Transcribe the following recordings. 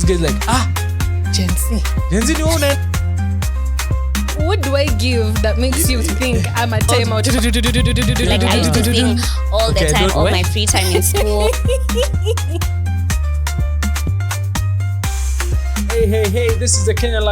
This guy's like, Gen Z ni one. What do I give that makes you think I'm a timeout? Like I used to sing all the time, all my free time in school. Hey, this is the Kenyan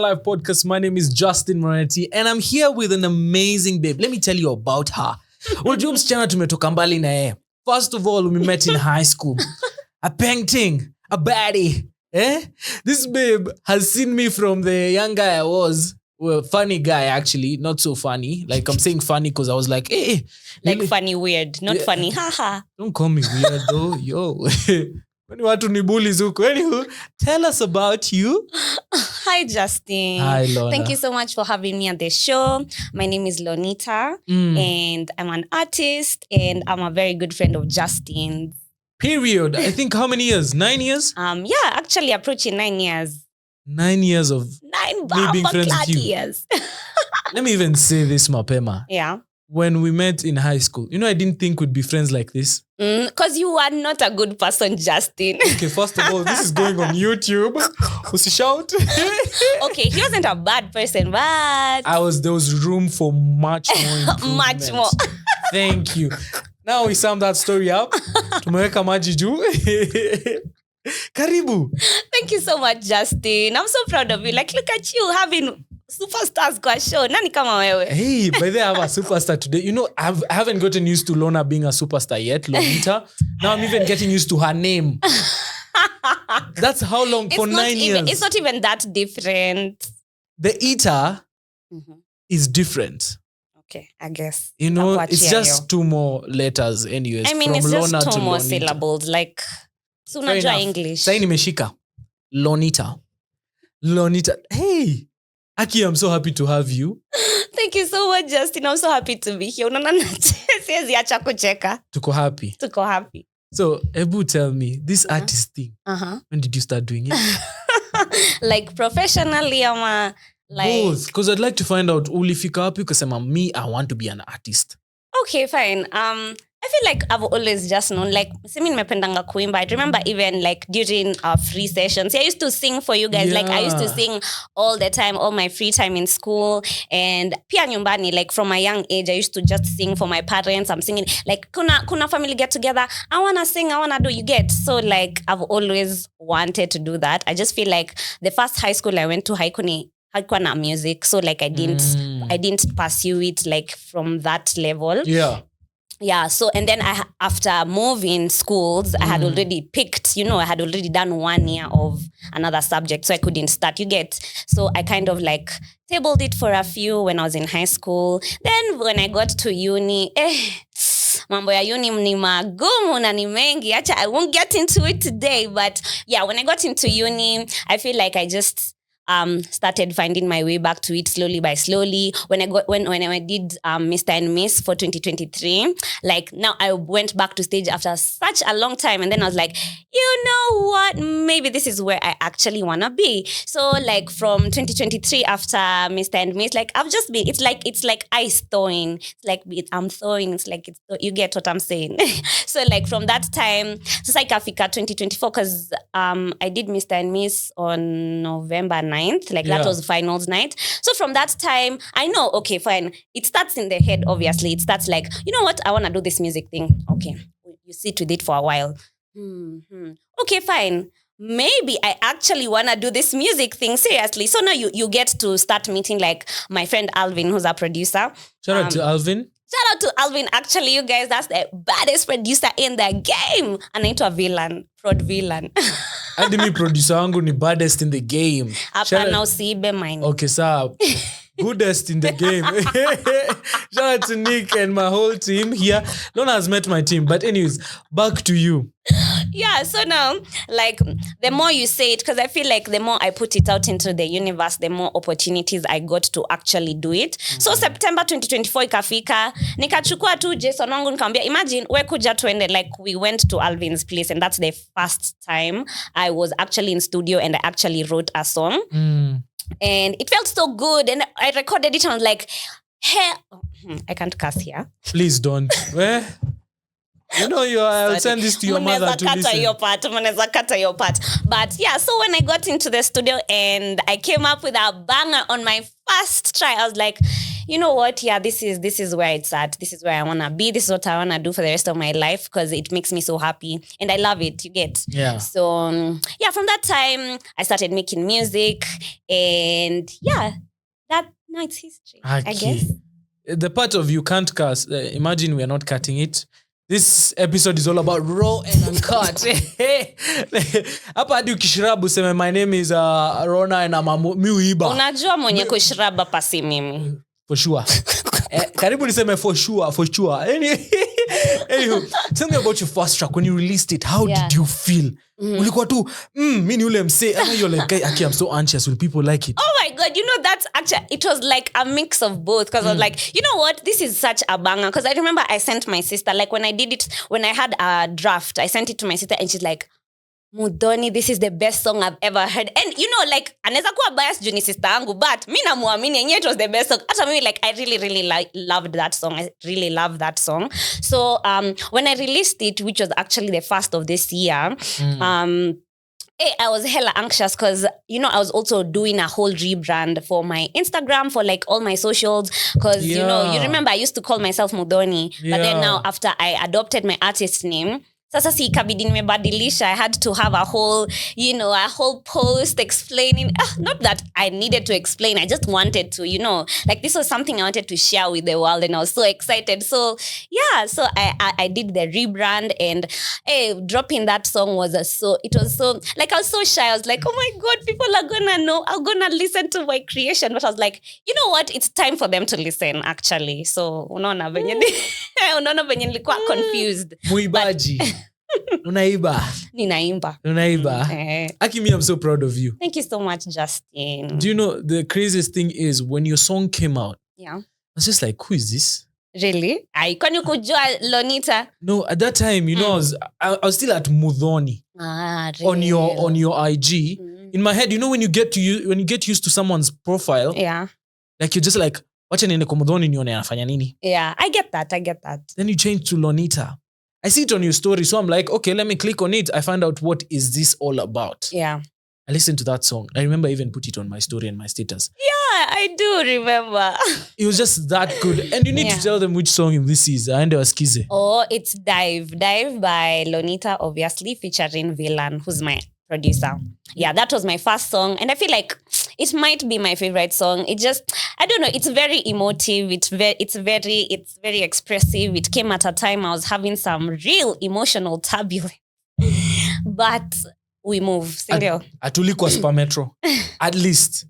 Life Podcast. My name is Justin Mureti and I'm here with an amazing babe. Let me tell you about her. Unajua msichana tumetoka mbali na yeye. First of all, we met in high school. A painting, a baddie. This babe has seen me from the young guy I was. Well, funny guy actually, not so funny. Like I'm saying funny because I was like, hey. Like funny weird, not funny. Haha. Don't call me weird though. Yo. Anywho, tell us about you. Hi, Justin. Hi, Lona. Thank you so much for having me on the show. My name is Lonita, and I'm an artist, and I'm a very good friend of Justin's. Period. I think how many years? 9 years? Yeah, actually approaching 9 years. 9 years of me being friends with you. Years. Let me even say this, mapema. Yeah. When we met in high school, I didn't think we'd be friends like this. Because you are not a good person, Justin. Okay, first of all, this is going on YouTube. Usi shout. Okay, he wasn't a bad person, but there was room for much more improvement. Much more. Thank you. Now we sum that story up. Tumeweka maji juu. Karibu. Thank you so much, Justin. I'm so proud of you. Like, look at you having superstars kwa show. Nani kama wewe? Hey, by the way, I have a superstar today. I haven't gotten used to Lona being a superstar yet, Lonita. Now I'm even getting used to her name. That's how long? For 9 years. It's not even that different. The eater is different. Okay, I guess. It's just 2 more letters anyways. I mean, from it's Lona just 2 more Lonita. syllables. Like, so unajua English. Sai nimeshika. Lonita. Hey, Aki, I'm so happy to have you. Thank you so much, Justin. I'm so happy to be here. Siwezi acha kucheka. Tuko happy. So, Ebu, tell me, this artist thing, when did you start doing it? Like professionally, like... Both, because I'd like to find out, ulifika wapi ukasema, me, I want to be an artist. Okay, fine. I feel like I've always just known, like, simi nimependanga kuimba. I remember even like during our free sessions, I used to sing for you guys. Yeah. Like I used to sing all the time, all my free time in school. And pia nyumbani, like from a young age, I used to just sing for my parents. I'm singing, like, kuna family get together. I want to sing, I want to do, you get. So like, I've always wanted to do that. I just feel like the first high school I went to, haikuwa na music. So like, I didn't pursue it like from that level. Yeah, so and then after moving schools, I had already picked, I had already done 1 year of another subject, so I couldn't start, you get. So I kind of like tabled it for a few when I was in high school. Then when I got to uni, mambo ya uni ni magumu na ni mengi. Actually, I won't get into it today, but yeah, when I got into uni, I feel like I just started finding my way back to it slowly by slowly. When I did Mr. and Miss for 2023, like now I went back to stage after such a long time, and then I was like, you know what? Maybe this is where I actually wanna be. So like from 2023 after Mr. and Miss, like I've just been. It's like ice thawing. It's like I'm thawing. It's like you get what I'm saying. So like from that time, so like Africa 2024, because I did Mr. and Miss on November 9th. Like that was finals night. So from that time, I know, okay, fine. It starts in the head, obviously. It starts like, you know what? I want to do this music thing. Okay. You sit with it for a while. Okay, fine. Maybe I actually want to do this music thing seriously. So now you get to start meeting like my friend Alvin, who's a producer. Shout out to Alvin. Shout out to Alvin. Actually, you guys, that's the baddest producer in the game. Anaitwa villain. Prod villain. Hadi mi producer wangu ni baddest in the game. Hapana usiibe mine. Okay, sawa. Goodest in the game. Shout out to Nick and my whole team here. Lona has met my team. But anyways, back to you. Yeah, so now, like, the more you say it, because I feel like the more I put it out into the universe, the more opportunities I got to actually do it. So September 2024 ikafika, nikachukua tu Jason wangu nikamwambia, imagine, we kuja tuende, like, we went to Alvin's place, and that's the first time I was actually in studio and I actually wrote a song. And it felt so good, and I recorded it and I was like, hey, I can't cuss here. Please don't. I'll send this to your mother to listen. Muneza kata your part. But yeah, so when I got into the studio and I came up with a banger on my first try, I was like, you know what? Yeah, this is where it's at. This is where I want to be. This is what I want to do for the rest of my life because it makes me so happy. And I love it, you get? Yeah. So, from that time, I started making music. And yeah, now it's history, okay. I guess. The part of you can't curse, imagine we are not cutting it. This episode is all about raw and uncut. Hapa hadi ukishirabu seme my name is Rona and I'm a miuiba. Unajua mwenye kushiraba pasi mimi. For sure. Karibu niseme for sure. Anywho, tell me about your first track. When you released it, how did you feel? Ulikuwa tu, mimi ule mse. I know you're like, okay, I'm so anxious. Will people like it? Oh my God, that's actually, it was like a mix of both. Because I was like, you know what? This is such a banger. Because I remember I sent my sister, like when I did it, when I had a draft, I sent it to my sister and she's like, Mudoni, this is the best song I've ever heard. And like, anaweza kuwa bias juu ni sister yangu, but mi namuamini yenyewe it was the best song. Hata mimi, like, I really, really loved that song. I really loved that song. So, when I released it, which was actually the first of this year, I was hella anxious because, I was also doing a whole rebrand for my Instagram, for like all my socials. Because, you remember I used to call myself Mudoni. But then now after I adopted my artist name, sasa si ikabidi nimebadilisha. I had to have a whole post explaining. Not that I needed to explain. I just wanted to, like this was something I wanted to share with the world and I was so excited. So, yeah, so I did the rebrand and dropping that song was it was so, like I was so shy. I was like, oh my God, people are gonna know. I'm gonna listen to my creation. But I was like, you know what? It's time for them to listen actually. So, unaona venye nilikuwa confused. Muibaji. Unaiba. Ninaimba. Akimi, I'm so proud of you. Thank you so much, Justin. Do you know the craziest thing is when your song came out? Yeah. I was just like, who is this? Really? Kwani kujua Lonita? No, at that time, I was still at Mudhoni. Really? On your IG. In my head, when you get used to someone's profile, yeah, like you're just like, wacha niende kwa Mudhoni nione anafanya nini. Yeah, I get that. Then you change to Lonita. I see it on your story, so I'm like, okay, let me click on it. I find out what is this all about. Yeah. I listened to that song. I remember I even put it on my story and my status. Yeah, I do remember. It was just that good. And you need to tell them which song this is. Aende wasikize. Oh, it's Dive. Dive by Lonita, obviously, featuring Villain, who's my producer. Yeah, that was my first song. And I feel like it might be my favorite song. It just, I don't know, it's very emotive. It's very expressive. It came at a time I was having some real emotional turbulence. But we move. Sindio? Atuli kwa Super Metro. At least.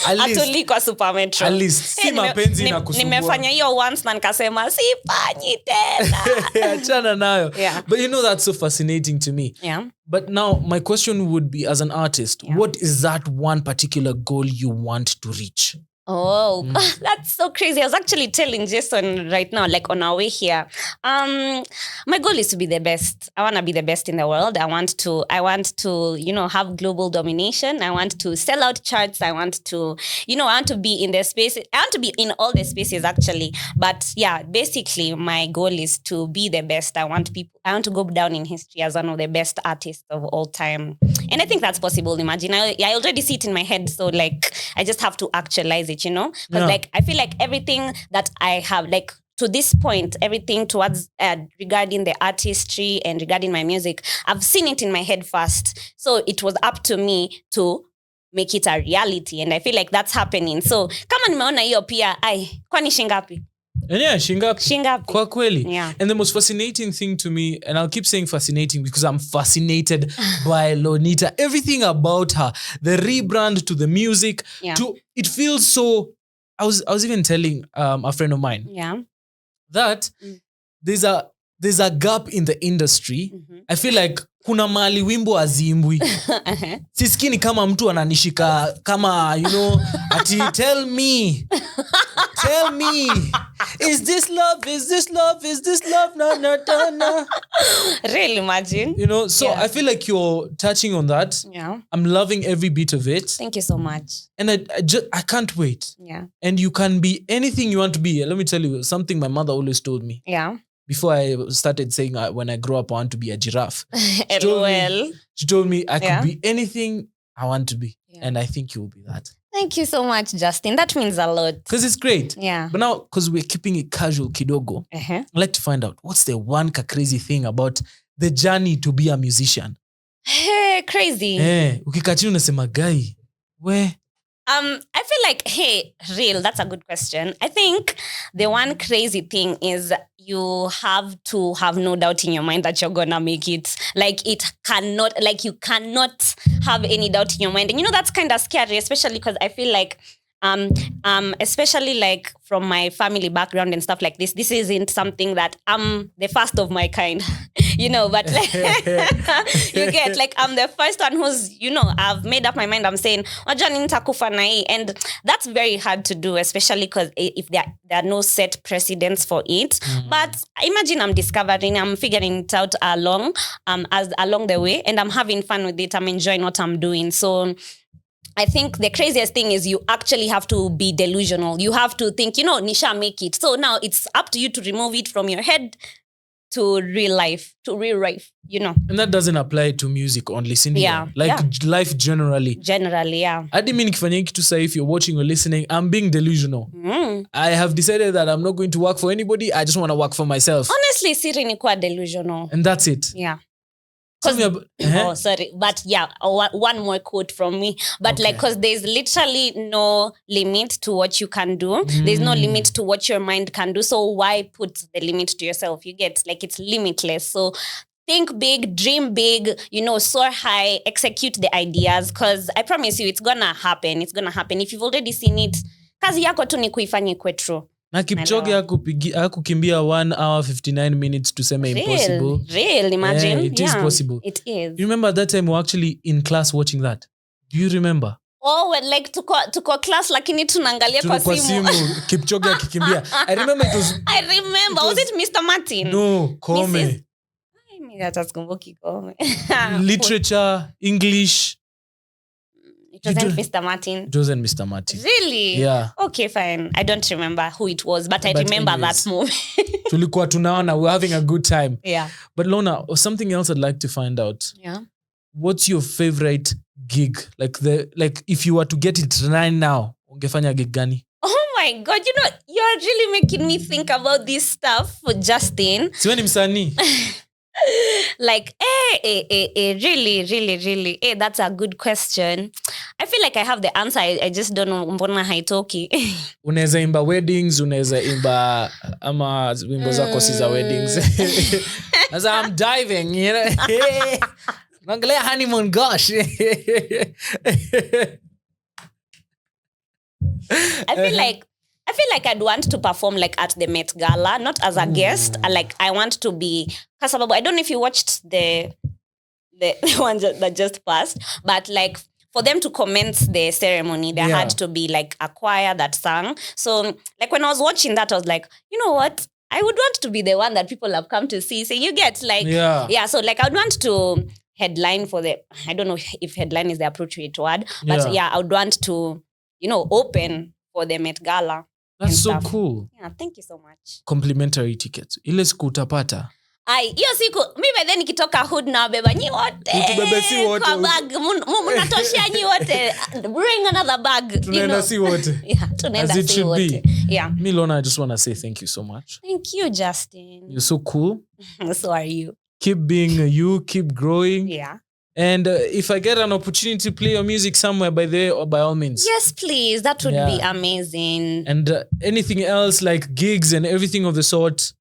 Atuli kwa Super Metro. At least. Si mapenzi na kusumbua. Nimefanya hiyo once na nikasema sifanyi tena. Achana nayo. Yeah. But that's so fascinating to me. Yeah. But now my question would be, as an artist, what is that one particular goal you want to reach? Oh, that's so crazy. I was actually telling Jason right now, like on our way here. My goal is to be the best. I want to be the best in the world. I want to, have global domination. I want to sell out charts. I want to, I want to be in the spaces. I want to be in all the spaces actually. But yeah, basically my goal is to be the best. I want to go down in history as one of the best artists of all time. And I think that's possible. Imagine, I already see it in my head. So like, I just have to actualize it. Because like I feel like everything that I have, like to this point, everything towards regarding the artistry and regarding my music, I've seen it in my head first. So it was up to me to make it a reality, and I feel like that's happening. So kama nimeona hiyo pia, kwani shingapi? Yeah, shingapi. Kwa kweli. Yeah. And the most fascinating thing to me, and I'll keep saying fascinating because I'm fascinated by Lonita. Everything about her, the rebrand to the music, it feels so. I was even telling a friend of mine that there's a gap in the industry. I feel like kuna mali wimbo azimbwi. Sisikini kama mtu ananishika kama ati tell me is this love no. Really, imagine. So I feel like you're touching on that. Yeah. I'm loving every bit of it. Thank you so much. And I can't wait. Yeah. And you can be anything you want to be. Let me tell you something my mother always told me. Yeah. Before I started saying when I grow up I want to be a giraffe. She told me I could be anything I want to be. Yeah. And I think you will be that. Thank you so much, Justin. That means a lot. Because it's great. Yeah. But now, because we're keeping it casual kidogo, I'd like to find out what's the one crazy thing about the journey to be a musician. Hey, crazy. Ukikachini unasema guy, where? I feel like, real, that's a good question. I think the one crazy thing is you have to have no doubt in your mind that you're gonna make it. You cannot have any doubt in your mind. And that's kind of scary, especially because I feel like especially like from my family background and stuff like this isn't something that I'm the first of my kind, but like, you get, like, I'm the first one who's, I've made up my mind. I'm saying, and that's very hard to do, especially because if there are no set precedents for it. But imagine I'm figuring it out along the way, and I'm having fun with it. I'm enjoying what I'm doing. So I think the craziest thing is you actually have to be delusional. You have to think, Nisha, make it. So now it's up to you to remove it from your head to real life. And that doesn't apply to music only, Cindy. Yeah. Life generally. Generally, yeah. I didn't mean to say if you're watching or listening, I'm being delusional. I have decided that I'm not going to work for anybody. I just want to work for myself. Honestly, siri ni kuwa delusional. And that's it. Yeah. Oh, sorry. But yeah, one more quote from me. But because there's literally no limit to what you can do. There's no limit to what your mind can do. So why put the limit to yourself? You get, like, it's limitless. So think big, dream big, soar high, execute the ideas. Because I promise you, it's gonna happen. It's gonna happen. If you've already seen it, kazi yako tu ni kuifanya ikuwe true. Na Kipchoge hakukimbia 1 hour 59 minutes to say impossible. Real, imagine. It is possible. It is. You remember that time we were actually in class watching that? Do you remember? Oh, when like tuko class lakini tunaangalia kwa simu. Kipchoge akikimbia. I remember. Was it Mr. Martin? No, Kome. Literature, English. It wasn't Mr. Martin. It wasn't Mr. Martin. Really? Yeah. Okay, fine. I don't remember who it was, but I remember anyways, that movie. Tulikuwa tunaona, we're having a good time. Yeah. But Lona, something else I'd like to find out. Yeah. What's your favorite gig? Like if you were to get it right now, ungefanya gig gani? Oh my God, you're really making me think about this stuff for Justin. Siwe ni msanii. Like, really, that's a good question. I feel like I have the answer. I just don't know mbona haitoki. Unaweza imba weddings, unaweza imba ama wimbo zako si za weddings. As I'm diving, Naangalia honeymoon, gosh. I feel like I'd want to perform like at the Met Gala, not as a guest. Like I want to be, I don't know if you watched the one that just passed, but like for them to commence the ceremony, there had to be like a choir that sang. So like when I was watching that, I was like, you know what? I would want to be the one that people have come to see. So you get like, so like I would want to headline for I don't know if headline is the appropriate word, but I would want to, open for the Met Gala. That's so cool. Yeah, thank you so much. Complimentary tickets. Ile siku utapata. Hiyo siku mimi then nikitoka hood na beba nyi wote. Utubebe si wote. Kwa bag mnatoshia nyi wote. Bring another bag. Tunaenda si wote. Yeah, tunaenda si wote. Yeah. Me, Lona, I just want to say thank you so much. Thank you, Justin. You're so cool. So are you. Keep being you, keep growing. Yeah. And if I get an opportunity to play your music somewhere, by all means. Yes, please. That would be amazing. And anything else like gigs and everything of the sort,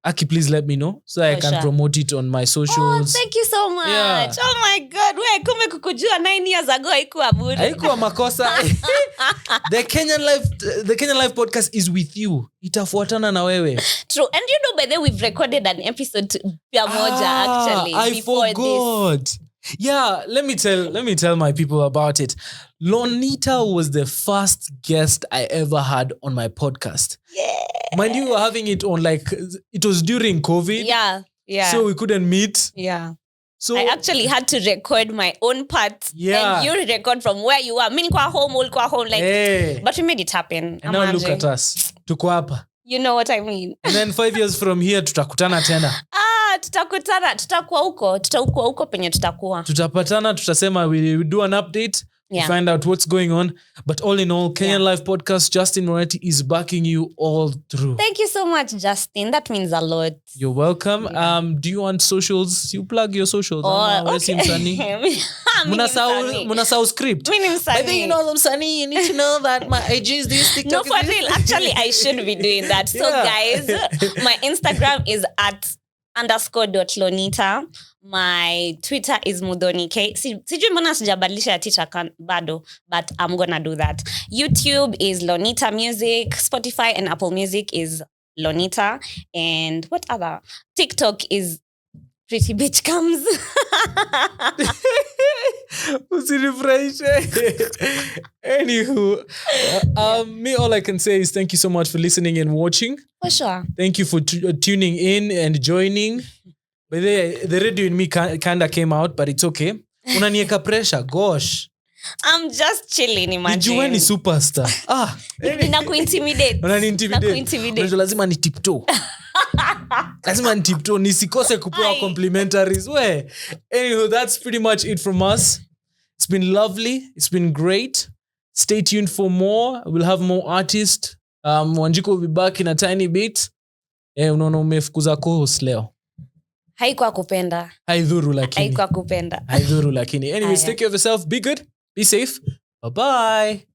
Aki, please let me know so I can sure. promote it on my socials. Thank you so much. Yeah. Oh my God. Wait, kumbe kukujua 9 years ago haikuwa bure. Haikuwa makosa. The Kenyan Life Podcast is with you. Itafuatana na wewe. True. And you know, by the way, we've recorded an episode moja actually. I before forgot. This. Yeah, let me tell my people about it. Lonita was the first guest I ever had on my podcast. Yeah. Mind you, we were having it on it was during COVID. Yeah. So we couldn't meet. Yeah. So I actually had to record my own part. Yeah. And you record from where you are. Mimi kwa home, ulikuwa home. But we made it happen. And now look at us. Tuko hapa. You know what I mean? And then 5 years from here, tutakutana tena. Tutakutana. Tutakuwa huko penye tutakuwa. Tutapatana, tutasema we do an update. Yeah. To find out what's going on. But all in all, Kenyan Life Podcast, Justin Mureti is backing you all through. Thank you so much, Justin. That means a lot. You're welcome. Yeah. Do you want socials? You plug your socials. Okay. Munasau script. By the way, you know I'm Sunny. You need to know that my IG is this, TikTok No, for real. Actually, I should be doing that. So, guys, my Instagram is @_.lonita. My Twitter is mudonike. Sijui mbona sijabadilisha ya teacher bado, but I'm gonna do that. YouTube is Lonita Music. Spotify and Apple Music is Lonita. And what other? TikTok is Pretty Bitch Comes. Anywho, me, all I can say is thank you so much for listening and watching. For sure. Thank you for tuning in and joining. But the radio in me kind of came out, but it's okay. Unanieka pressure, gosh. I'm just chilling, imagine. Nijua ni superstar. Ninakuintimidate. Unaniintimidate. Lazima ni tiptoe. Lazima ni tiptoe. Nisikose kupewa complimentaries. Anywho, that's pretty much it from us. It's been lovely. It's been great. Stay tuned for more. We'll have more artists. Wanjiku will be back in a tiny bit. Unaona umefukuza co-host leo. Haikuwa kupenda. Haidhuru lakini. Haikuwa kupenda. Haidhuru lakini. Anyways, take care of yourself. Be good. Be safe. Bye-bye.